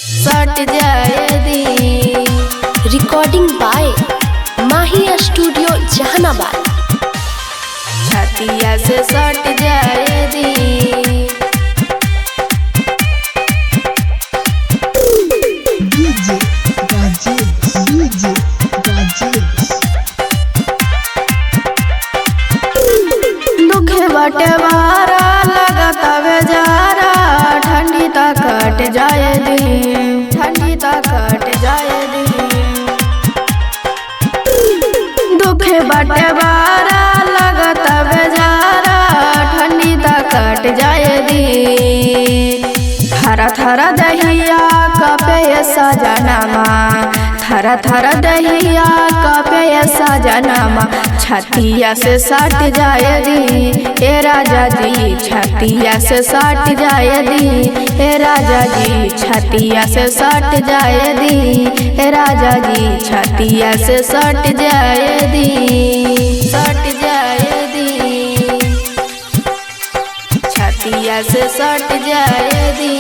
सट जाए दी। Recording by माही स्टूडियो जहानाबाद। छतिया से सट जाए दी। दुखे बटे बारा लगता बेजारा, ठंडी तक कट जाए दी, ठंडी तक कट जाए दी। दुखे बटे बारा लगता बेजारा, ठंडी तक कट जाए दी। थरा थरा दहिया कपे सजनमा, थरा थरा दहिया कपे सजनमा, छतिया से सट जाए दी। ए राजा जी छतिया से सट जाए दी। ए राजा जी छतिया से सट जाए दी। ए राजा जी छतिया से सट जाए दी, सट जाए दी। छतिया से सट जाए दी।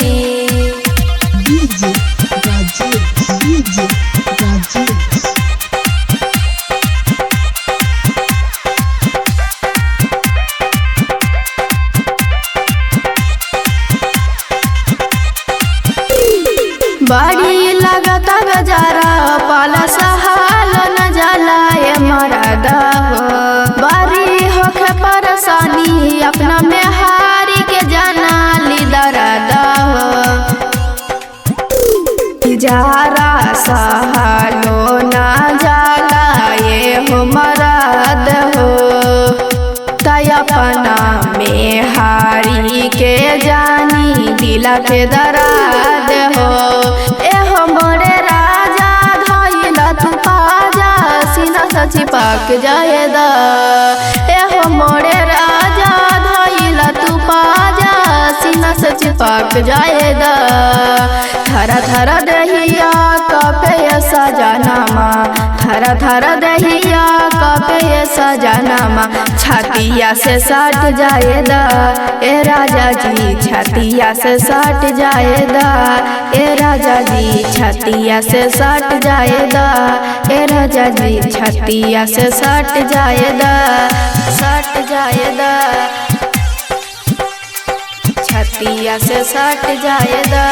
बड़ी लगता बेजारा, पाला सहाल न जाला ये मरदा हो। बड़ी होके परेशानी, अपना में हारी के जाना ली दरदा हो। जारा सहालो न जाला ये हो मरद हो, तय अपना में हारी के जानी दिला के दराद हो। एहो मोरे राजा धइला तू पाजा, सीना से चिपक जाए दा। एहो मोरे राजा धइला तू पाजा, सीना से चिपक जाए दा। थरा थरा दहिया कपे सजनमा, थरा थरा दहिया कपे सजनमा, छतिया से सट जाए दा। ए राजा जी छतिया से सट जाए दा। ए राजा जी छतिया से सट जाए दा। ए राजा जी छतिया से सट जाए दा, सट जाए दा। छतिया से सट जाए दा।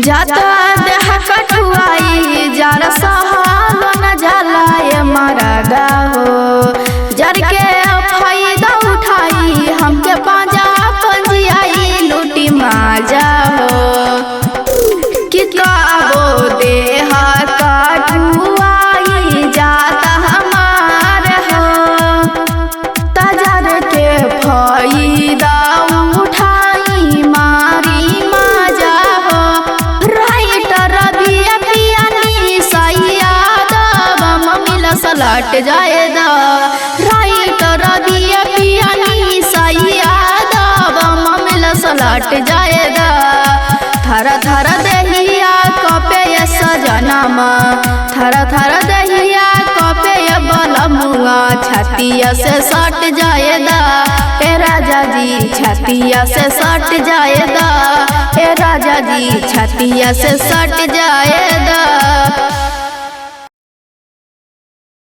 जाता देह कटुआई, जार सहाल न जाला ये मरदा हो। जर के फायदा उठाई, हमके पांजा पंजियाई, लूटी माजा हो। किताबो देह कटुआई, जाता हमार हो। तजर के फायदा उठाई, मारी माजा हो। राइटर बिया पियानी सैयाद, बम मिल सलट जाए दा। राइटर बिया पियानी सैयाद, बम मिल सलट जाए दा। थरा थरा दहिया कपे सजनमा, थरा थरा दहिया कपे बलमुआ, छतिया से सट जाए दा। ए राजा जी छतिया से सट जाए दा। ए राजा जी छतिया से सट जाए दा।